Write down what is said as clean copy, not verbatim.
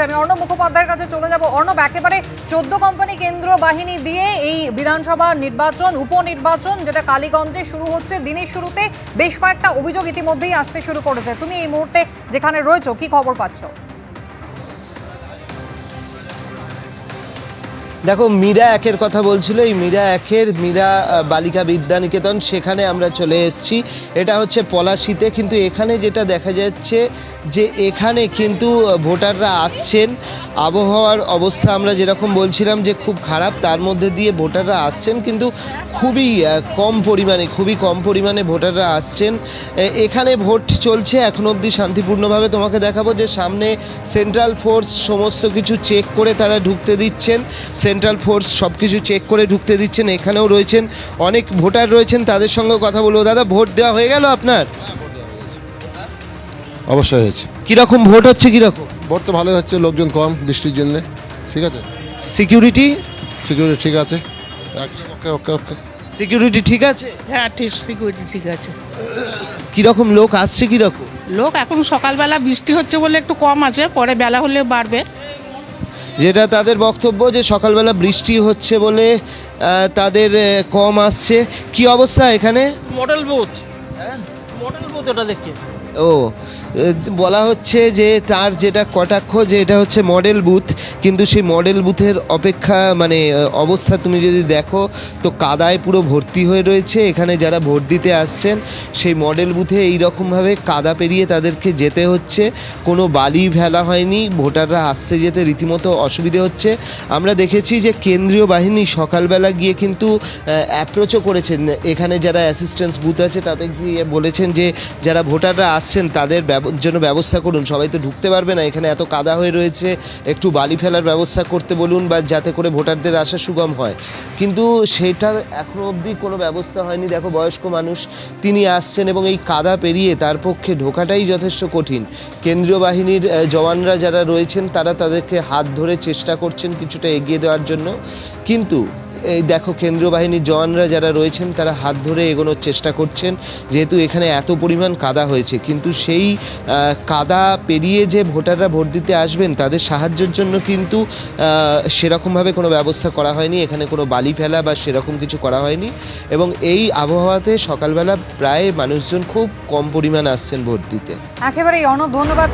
আমি অর্ণব মুখোপাধ্যায়ের কাছে চলে যাব। অর্ণব, একেবারে 14 কোম্পানি কেন্দ্র বাহিনী দিয়ে এই বিধানসভা নির্বাচন, উপনির্বাচন যেটা কালীগঞ্জে শুরু হচ্ছে, দিনের শুরুতে বেশ কয়েকটা অভিযোগ ইতিমধ্যেই আসতে শুরু করেছে। তুমি এই মুহূর্তে যেখানে রয়েছো, কি খবর পাচ্ছ? দেখো, মীরা একের কথা বলছিল, এই মীরা একের মীরা বালিকা বিদ্যানিকেতন, সেখানে আমরা চলে এসেছি। এটা হচ্ছে পলাশীতে, কিন্তু এখানে যেটা দেখা যাচ্ছে যে এখানে কিন্তু ভোটাররা আসছেন। আবহাওয়ার অবস্থা আমরা যেরকম বলছিলাম যে খুব খারাপ, তার মধ্যে দিয়ে ভোটাররা আসছেন, কিন্তু খুবই কম পরিমাণে ভোটাররা আসছেন। এখানে ভোট চলছে এখনো অবধি শান্তিপূর্ণভাবে। তোমাকে দেখাবো যে সামনে সেন্ট্রাল ফোর্স সমস্ত কিছু চেক করে তারা ঢুকতে দিচ্ছেন। সেন্ট্রাল ফোর্স সব কিছু চেক করে ঢুকতে দিচ্ছেন। এখানেও রয়েছেন অনেক ভোটার রয়েছেন, তাদের সঙ্গে কথা বলবো। দাদা, ভোট দেওয়া হয়ে গেল আপনার? অবশ্যই হয়েছে। কীরকম ভোট হচ্ছে? কীরকম ভোট তো ভালোই হচ্ছে, লোকজন কম বৃষ্টির জন্য। ঠিক আছে, সিকিউরিটি ঠিক আছে। ওকে ওকে ওকে সিকিউরিটি ঠিক আছে? হ্যাঁ, ঠিক, সিকিউরিটি ঠিক আছে। কীরকম লোক আসছে? কীরকম লোক এখন সকালবেলা বৃষ্টি হচ্ছে বলে একটু কম আছে, পরে বেলা হলে বাড়বে। যেটা তাদের বক্তব্য যে সকালবেলা বৃষ্টি হচ্ছে বলে তাদের কম আসছে। কি অবস্থা এখানে? মডেল বুথ, ওটা দেখছি। ও, বলা হচ্ছে যে তার যেটা কটাক্ষ যে এটা হচ্ছে মডেল বুথ, কিন্তু সেই মডেল বুথের অপেক্ষা অবস্থা তুমি যদি দেখো তো কাদায় পুরো ভর্তি হয়ে রয়েছে। এখানে যারা ভোট দিতে আসছেন সেই মডেল বুথে এইরকমভাবে কাদা পেরিয়ে তাদেরকে যেতে হচ্ছে, কোনো বালি ফেলা হয়নি। ভোটাররা আসতে যেতে রীতিমতো অসুবিধে হচ্ছে। আমরা দেখেছি যে কেন্দ্রীয় বাহিনী সকালবেলা গিয়ে কিন্তু অ্যাপ্রোচও করেছেন। এখানে যারা অ্যাসিস্ট্যান্স বুথ আছে তাদের গিয়ে বলেছেন যে যারা ভোটাররা আসছেন তাদের জন্য ব্যবস্থা করুন, সবাই তো ঢুকতে পারবে না, এখানে এত কাদা হয়ে রয়েছে, একটু বালি ফেলার ব্যবস্থা করতে বলুন, বা যাতে করে ভোটারদের আসা সুগম হয়। কিন্তু সেটা এখনও অবধি কোনো ব্যবস্থা হয়নি। দেখো, বয়স্ক মানুষ তিনি আসছেন এবং এই কাদা পেরিয়ে তার পক্ষে ঢোকাটাই যথেষ্ট কঠিন। কেন্দ্রীয় বাহিনীর জওয়ানরা যারা রয়েছেন তারা তাদেরকে হাত ধরে চেষ্টা করছেন কিছুটা এগিয়ে দেওয়ার জন্য, কিন্তু এই দেখো কেন্দ্রীয় বাহিনীর জওয়ানরা যারা রয়েছেন তারা হাত ধরে এগোনোর চেষ্টা করছেন, যেহেতু এখানে এত পরিমাণ কাদা হয়েছে। কিন্তু সেই কাদা পেরিয়ে যে ভোটাররা ভোট দিতে আসবেন তাদের সাহায্যের জন্য কিন্তু সেরকমভাবে কোনো ব্যবস্থা করা হয়নি। এখানে কোনো বালি ফেলা বা সেরকম কিছু করা হয়নি, এবং এই আবহাওয়াতে সকালবেলা প্রায় মানুষজন খুব কম পরিমাণ আসছেন ভোট দিতে। একেবারেই অর্ণব, ধন্যবাদ।